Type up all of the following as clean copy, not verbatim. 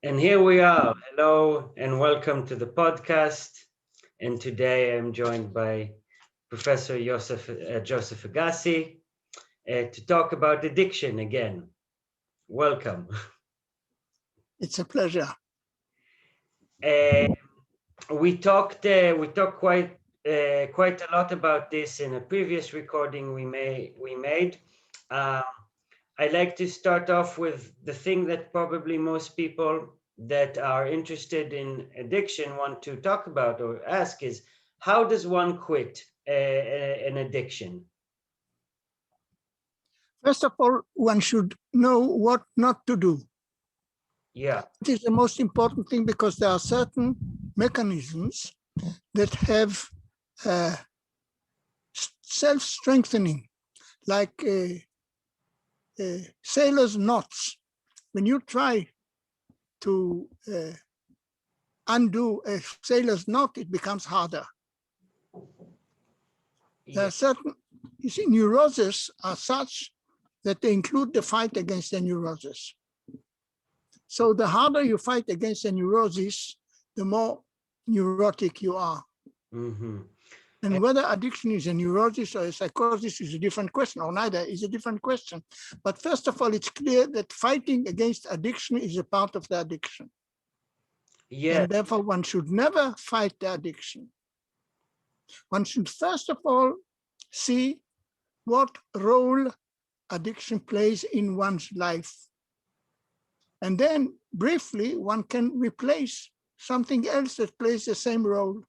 And here we are. Hello and welcome to the podcast. And today I'm joined by Professor Joseph Agassi to talk about addiction again. Welcome. It's a pleasure. We talked quite a lot about this in a previous recording we made. Uh, I like to start off with the thing that probably most people that are interested in addiction want to talk about or ask is, how does one quit an addiction? First of all, one should know what not to do. Yeah. It is the most important thing because there are certain mechanisms that have self-strengthening, like sailor's knots. When you try to undo a sailor's knot, it becomes harder. There are certain, you see, neuroses are such that they include the fight against the neurosis. So the harder you fight against a neurosis, the more neurotic you are. Mm-hmm. And whether addiction is a neurosis or a psychosis is a different question, or neither is a different question. But first of all, it's clear that fighting against addiction is a part of the addiction. Yeah. And therefore, one should never fight the addiction. One should first of all see what role addiction plays in one's life. And then briefly, one can replace something else that plays the same role.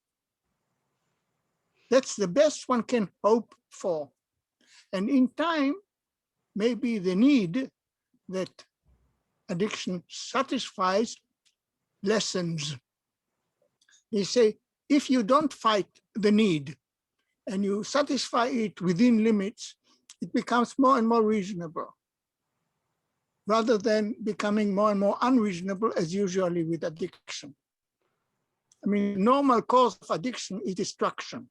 That's the best one can hope for. And in time, maybe the need that addiction satisfies lessens. They say, if you don't fight the need and you satisfy it within limits, it becomes more and more reasonable, rather than becoming more and more unreasonable, as usually with addiction. I mean, normal cause of addiction is destruction,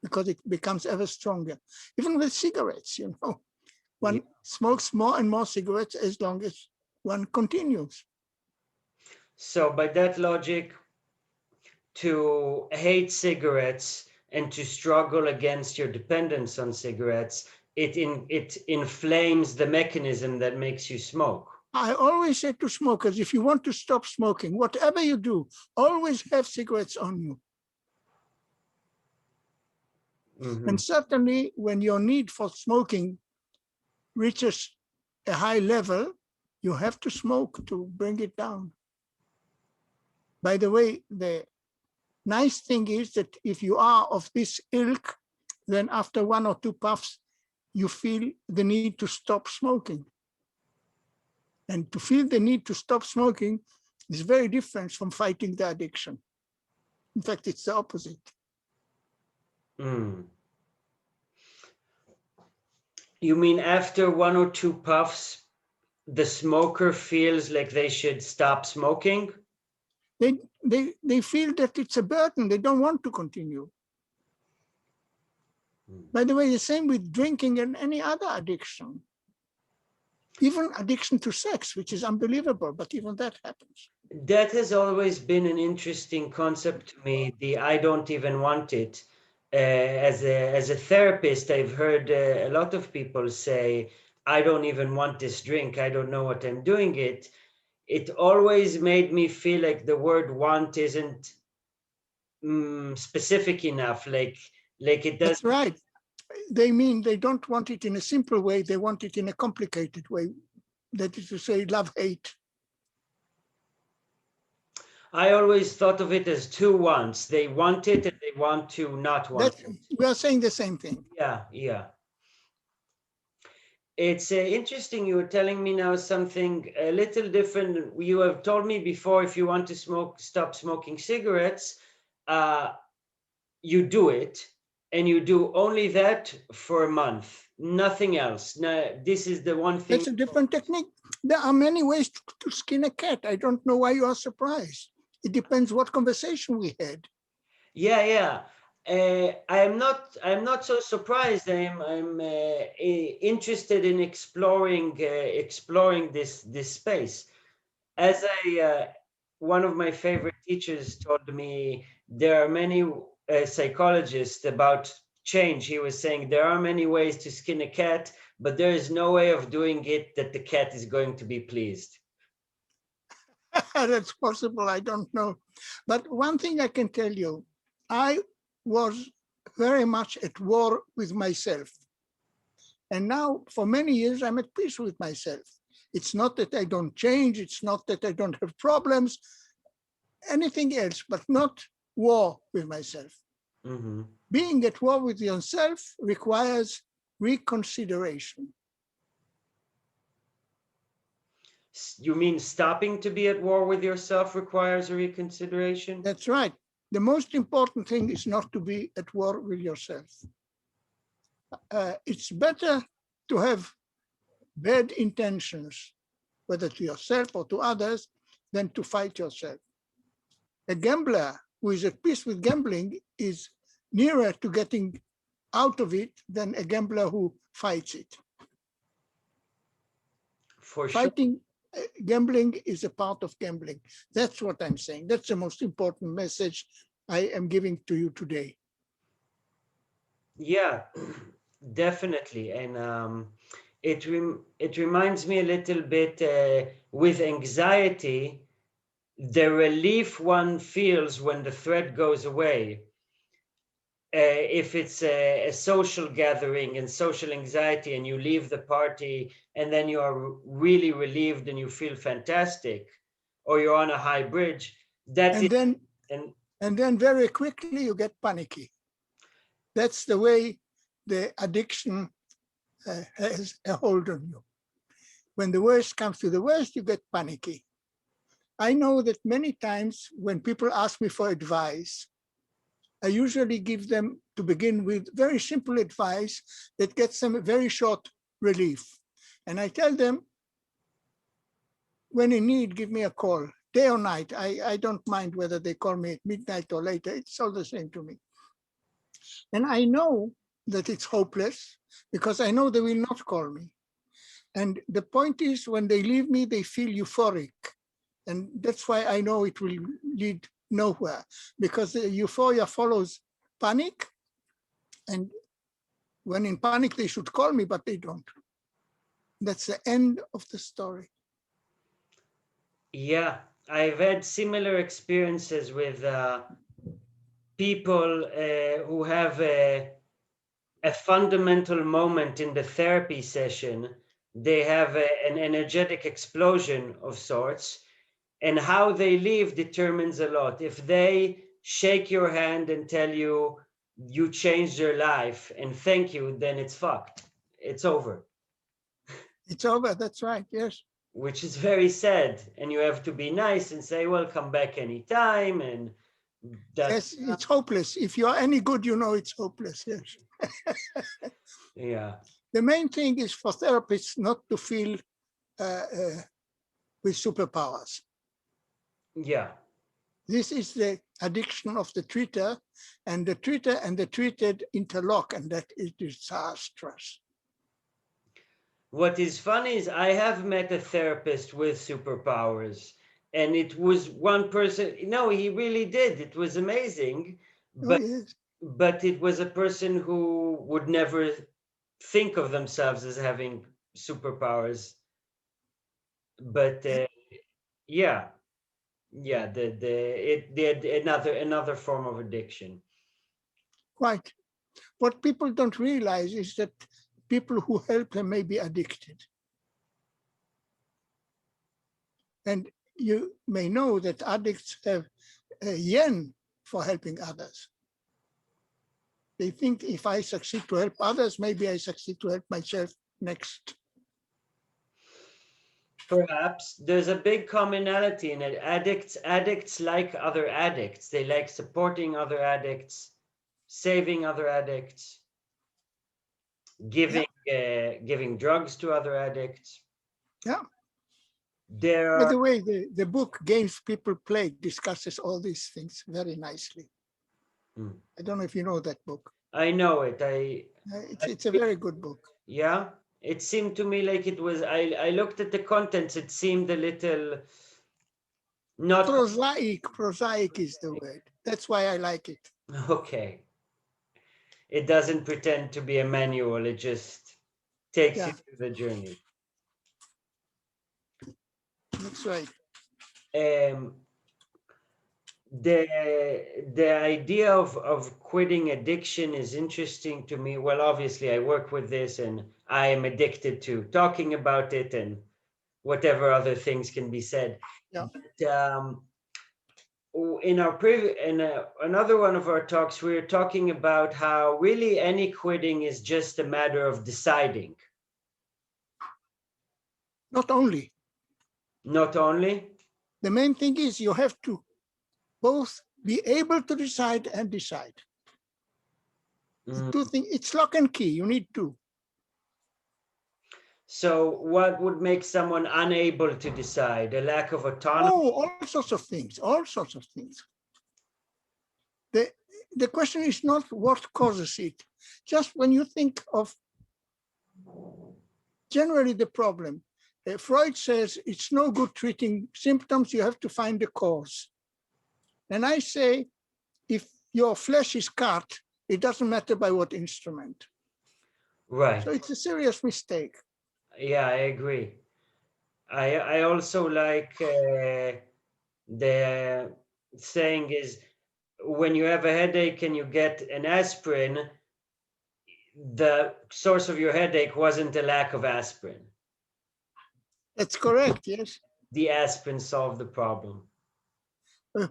because it becomes ever stronger. Even with cigarettes, one smokes more and more cigarettes as long as one continues. So by that logic, to hate cigarettes and to struggle against your dependence on cigarettes, it inflames the mechanism that makes you smoke. I always say to smokers, if you want to stop smoking, whatever you do, always have cigarettes on you. Mm-hmm. And certainly when your need for smoking reaches a high level, you have to smoke to bring it down. By the way, the nice thing is that if you are of this ilk, then after one or two puffs, you feel the need to stop smoking. And to feel the need to stop smoking is very different from fighting the addiction. In fact, it's the opposite. Mm. You mean after one or two puffs, the smoker feels like they should stop smoking? They feel that it's a burden. They don't want to continue. By the way, the same with drinking and any other addiction. Even addiction to sex, which is unbelievable, but even that happens. That has always been an interesting concept to me, the I don't even want it. As a therapist, I've heard a lot of people say, I don't even want this drink. I don't know what I'm doing it. It always made me feel like the word want isn't specific enough. Like it does. That's right. They mean they don't want it in a simple way. They want it in a complicated way. That is to say, love, hate. I always thought of it as two wants. They want it and they want to not want it. We are saying the same thing. Yeah. It's interesting. You were telling me now something a little different. You have told me before, if you want to stop smoking cigarettes, you do it, and you do only that for a month, nothing else. No, this is the one thing. That's a different technique. There are many ways to skin a cat. I don't know why you are surprised. It depends what conversation we had. Yeah. I'm not so surprised. I'm interested in exploring this space. As one of my favorite teachers told me there are many psychologists about change. He was saying there are many ways to skin a cat, but there is no way of doing it that the cat is going to be pleased. That's possible, I don't know. But one thing I can tell you, I was very much at war with myself. And now for many years, I'm at peace with myself. It's not that I don't change. It's not that I don't have problems, anything else, but not war with myself. Mm-hmm. Being at war with yourself requires reconsideration. You mean stopping to be at war with yourself requires a reconsideration? That's right. The most important thing is not to be at war with yourself. It's better to have bad intentions, whether to yourself or to others, than to fight yourself. A gambler who is at peace with gambling is nearer to getting out of it than a gambler who fights it. For sure. Fighting gambling is a part of gambling. That's what I'm saying. That's the most important message I am giving to you today. Yeah, definitely. And it reminds me a little bit with anxiety, the relief one feels when the threat goes away. If it's a social gathering and social anxiety and you leave the party and then you are really relieved and you feel fantastic, or you're on a high bridge, that And is, then, and and then very quickly you get panicky. That's the way the addiction has a hold on you. When the worst comes to the worst, you get panicky. I know that many times when people ask me for advice, I usually give them, to begin with, very simple advice that gets them a very short relief. And I tell them, when in need, give me a call, day or night. I don't mind whether they call me at midnight or later. It's all the same to me. And I know that it's hopeless because I know they will not call me. And the point is, when they leave me, they feel euphoric. And that's why I know it will lead nowhere, because the euphoria follows panic. And when in panic, they should call me, but they don't. That's the end of the story. yeah, I've had similar experiences with people who have a fundamental moment in the therapy session. They have an energetic explosion of sorts, and how they leave determines a lot. If they shake your hand and tell you you changed your life and thank you, then it's fucked. It's over, It's over, that's right, yes. which is very sad. And you have to be nice and say, well, come back anytime. And Yes, it's hopeless. If you are any good, you know it's hopeless, yes. yeah. The main thing is for therapists not to feel with superpowers. Yeah. This is the addiction of the treater, and the treater and the treated interlock, and that is disastrous. What is funny is I have met a therapist with superpowers, and it was one person. No, he really did. It was amazing, Oh, but yes. it was a person who would never think of themselves as having superpowers. But yeah, yeah, they had another form of addiction. Quite. What people don't realize is that people who help them may be addicted. And you may know that addicts have a yen for helping others. They think if I succeed to help others, maybe I succeed to help myself next. Perhaps there's a big commonality in it. Addicts like other addicts. They like supporting other addicts, saving other addicts, giving drugs to other addicts. Yeah. There By are, the way, the book Games People Play discusses all these things very nicely. I don't know if you know that book. I know it. It's a very good book. Yeah, it seemed to me like it was. I looked at the contents. It seemed a little Not Prosaic is the word. That's why I like it. okay. It doesn't pretend to be a manual, it just takes you Yeah, through the journey. that's right. Um, the idea of quitting addiction is interesting to me. Well, obviously, I work with this and I am addicted to talking about it and whatever other things can be said. Yeah. But, in our another one of our talks, we were talking about how really any quitting is just a matter of deciding. Not only. Not only. The main thing is you have to both be able to decide and decide. The two things, it's lock and key. You need two. So, what would make someone unable to decide? A lack of autonomy? Oh, all sorts of things, all sorts of things. The question is not what causes it. Just when you think of generally the problem, Freud says it's no good treating symptoms, you have to find the cause. And I say, if your flesh is cut, it doesn't matter by what instrument. Right. So it's a serious mistake. Yeah, I agree. I also like the saying is when you have a headache and you get an aspirin, the source of your headache wasn't a lack of aspirin. That's correct, yes. The aspirin solved the problem.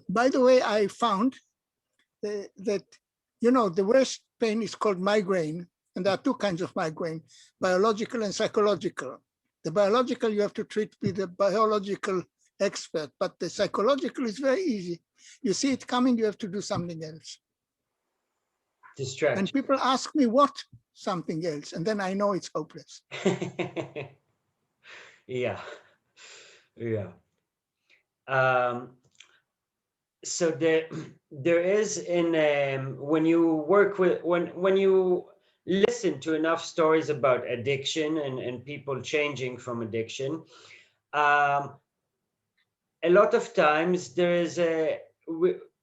By the way, I found that, the worst pain is called migraine, and there are two kinds of migraine, biological and psychological. The biological you have to treat with a biological expert, but the psychological is very easy. You see it coming, you have to do something else. Distraction. And people ask me what something else, and then I know it's hopeless. Yeah. So there is when you work with when you listen to enough stories about addiction and people changing from addiction, um, a lot of times there is a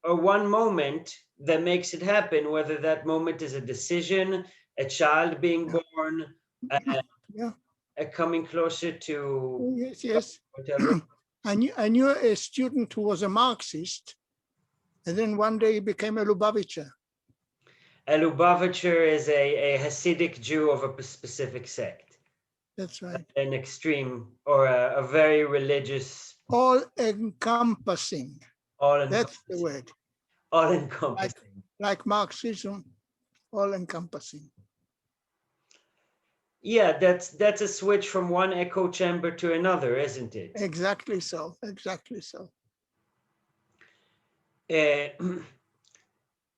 one moment that makes it happen, whether that moment is a decision, a child being born, Yeah. coming closer to Yes. whatever. I knew a student who was a Marxist, and then one day he became a Lubavitcher. A Lubavitcher is a Hasidic Jew of a specific sect. That's right. An extreme or a very religious. All encompassing. That's the word. All encompassing. Like Marxism, all encompassing. Yeah, that's a switch from one echo chamber to another, isn't it? Exactly so. Exactly so.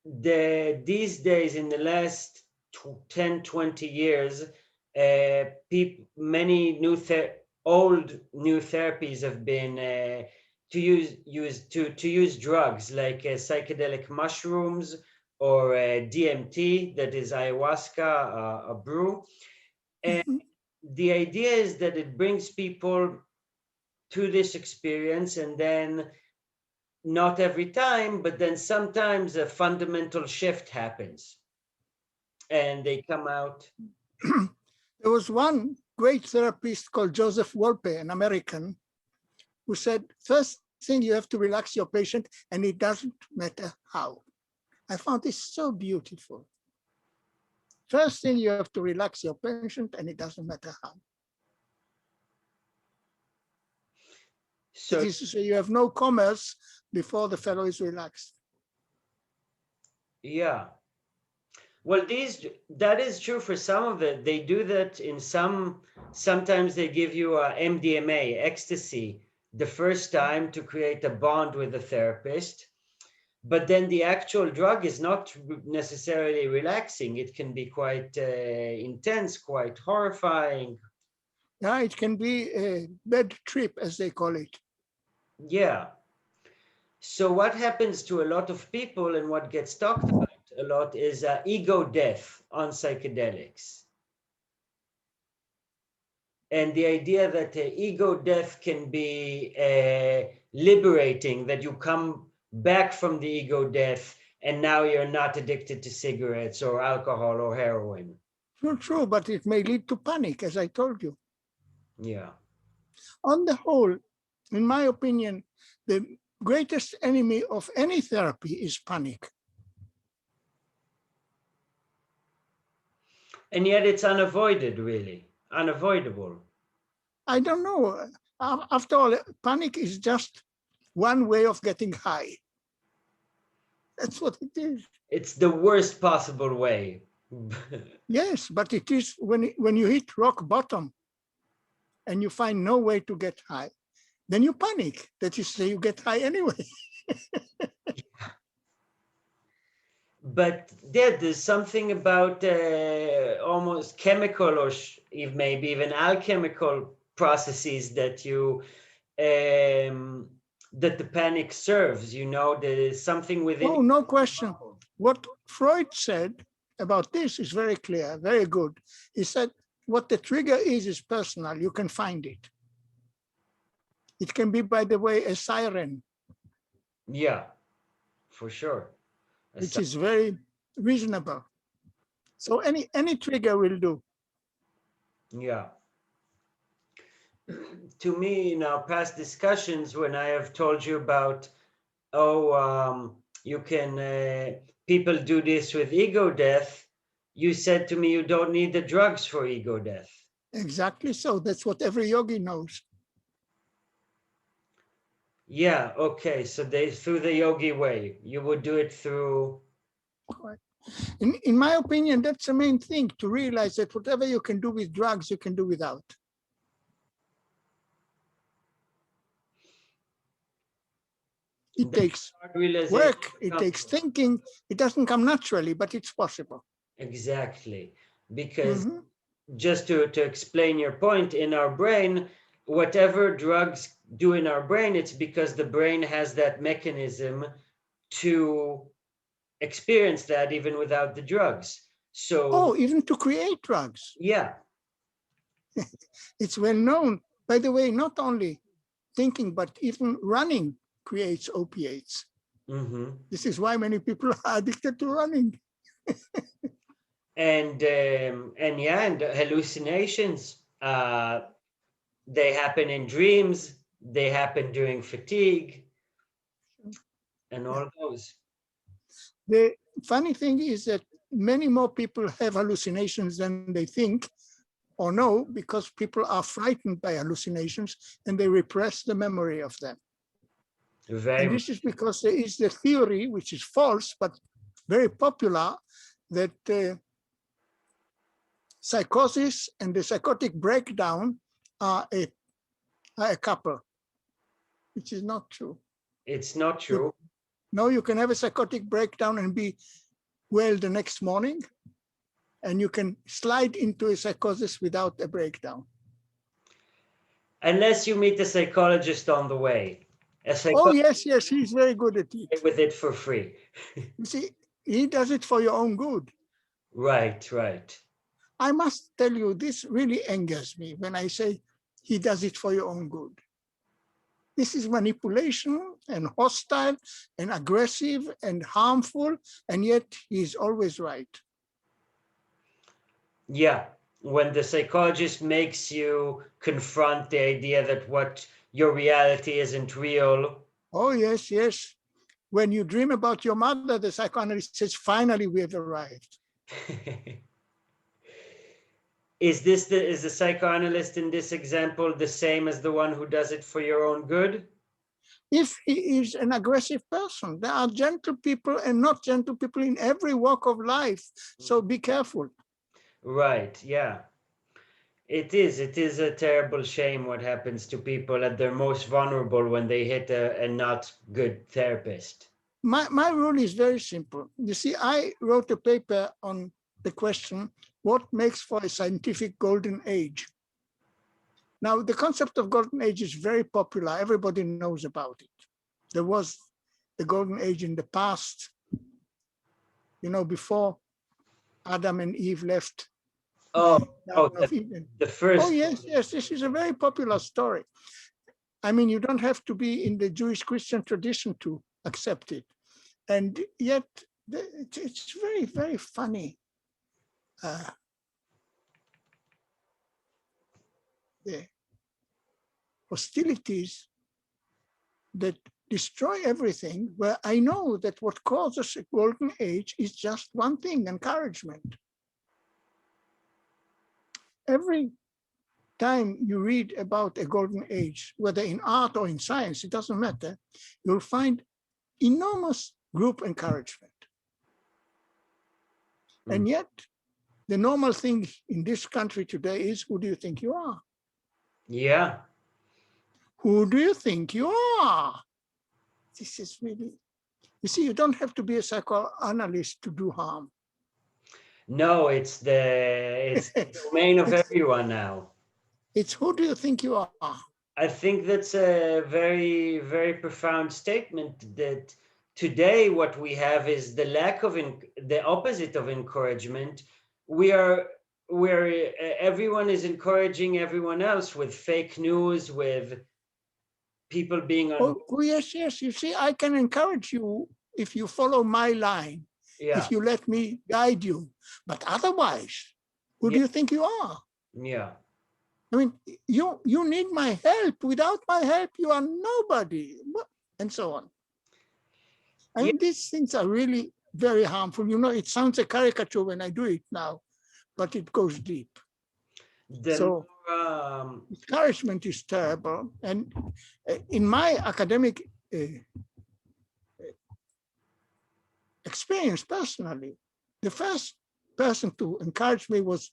These days, in the last 10, 20 years, many old new therapies have been to use drugs like psychedelic mushrooms or DMT, that is ayahuasca, a brew. And the idea is that it brings people to this experience, and then not every time, but then sometimes a fundamental shift happens and they come out. There was one great therapist called Joseph Wolpe, an American, who said, first thing you have to relax your patient, and it doesn't matter how. I found this so beautiful. First thing you have to relax your patient, and it doesn't matter how. So, that is to say, you have no commerce before the fellow is relaxed. Yeah. Well, that is true for some of it. They do that in sometimes they give you a MDMA, ecstasy, the first time to create a bond with the therapist. But then the actual drug is not necessarily relaxing. It can be quite intense, quite horrifying. Yeah, it can be a bad trip, as they call it. Yeah. So what happens to a lot of people and what gets talked about a lot is ego death on psychedelics. and the idea that ego death can be liberating, that you come back from the ego death and now you're not addicted to cigarettes or alcohol or heroin. True, but it may lead to panic, as I told you. Yeah. On the whole, in my opinion, the greatest enemy of any therapy is panic. And yet it's unavoided, really, unavoidable. I don't know. After all, panic is just one way of getting high. That's what it is. It's the worst possible way. Yes, but it is when you hit rock bottom and you find no way to get high, then you panic. That is, you get high anyway. But there's something about almost chemical or maybe even alchemical processes that you that the panic serves. You know, there's something within. Oh, no question. What Freud said about this is very clear, very good. He said, what the trigger is personal. You can find it. It can be, by the way, a siren. Yeah, for sure. Which is very reasonable. So any trigger will do. Yeah. To me, in our past discussions, when I have told you about, you can, people do this with ego death, you said to me, you don't need the drugs for ego death. Exactly so. That's what every yogi knows. Yeah, okay. So through the yogi way, you would do it through. In my opinion, that's the main thing, to realize that whatever you can do with drugs, you can do without. It takes work, it takes thinking. It doesn't come naturally, but it's possible. Exactly. Because just to explain your point, in our brain, whatever drugs do in our brain, it's because the brain has that mechanism to experience that even without the drugs. So even to create drugs. Yeah. It's well known. By the way, not only thinking, but even running creates opiates. This is why many people are addicted to running. and hallucinations, they happen in dreams, they happen during fatigue, and all those. The funny thing is that many more people have hallucinations than they think or know, because people are frightened by hallucinations and they repress the memory of them. And this is because there is the theory, which is false, but very popular, that psychosis and the psychotic breakdown are a couple, which is not true. It's not true. No, you can have a psychotic breakdown and be well the next morning, and you can slide into a psychosis without a breakdown. Unless you meet a psychologist on the way. Yes, he's very good at it. With it for free. You see, he does it for your own good. Right. I must tell you, this really angers me when I say he does it for your own good. This is manipulation and hostile and aggressive and harmful, and yet he's always right. Yeah, when the psychologist makes you confront the idea that what your reality isn't real. Oh, yes. When you dream about your mother, the psychoanalyst says, finally, we have arrived. Is the psychoanalyst in this example the same as the one who does it for your own good? If he is an aggressive person, there are gentle people and not gentle people in every walk of life. So be careful. Right, yeah. It is a terrible shame what happens to people at their most vulnerable when they hit a not good therapist. My rule is very simple. You see, I wrote a paper on the question, what makes for a scientific golden age? Now, the concept of golden age is very popular. Everybody knows about it. There was the golden age in the past, before Adam and Eve left Oh, oh, Garden of Eden. the Oh, first. yes, yes, this is a very popular story. I mean, you don't have to be in the Jewish Christian tradition to accept it. And yet, it's very, very funny. The hostilities that destroy everything, where I know that what causes a golden age is just one thing: encouragement. Every time you read about a golden age, whether in art or in science, it doesn't matter, you'll find enormous group encouragement. And yet, the normal thing in this country today is, who do you think you are? Yeah. Who do you think you are? This is really, you see, you don't have to be a psychoanalyst to do harm. No, it's the domain of everyone now. It's who do you think you are? I think that's a very, very profound statement, that today what we have is the lack of the opposite of encouragement. Where everyone is encouraging everyone else with fake news, with people being on. Oh, yes, yes. You see, I can encourage you if you follow my line, Yeah, if you let me guide you. But otherwise, who do yeah, you think you are? yeah, I mean, you need my help. Without my help, you are nobody, and so on. I mean, these things are really very harmful. You know, it sounds a caricature when I do it now, but it goes deep. So encouragement is terrible. And in my academic experience personally, the first person to encourage me was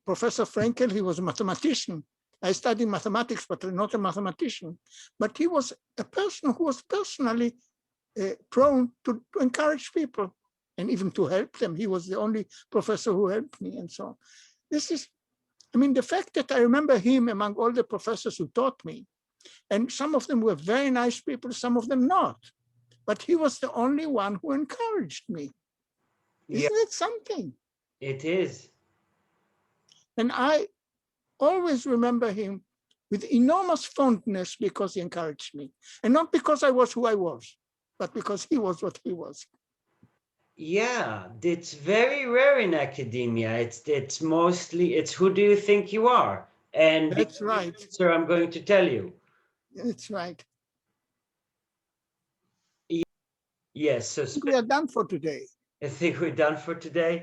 Professor Frenkel. He was a mathematician. I studied mathematics, but not a mathematician. But he was a person who was personally prone to encourage people and even to help them. He was the only professor who helped me and so on. This is, I mean, the fact that I remember him among all the professors who taught me, and some of them were very nice people, some of them not. But he was the only one who encouraged me. Isn't it something? It is. And I always remember him with enormous fondness because he encouraged me. And not because I was who I was, but because he was what he was. Yeah, it's very rare in academia. It's mostly, it's who do you think you are? And That's right. Sir, I'm going to tell you. That's right. Yes, so we are done for today. I think we're done for today.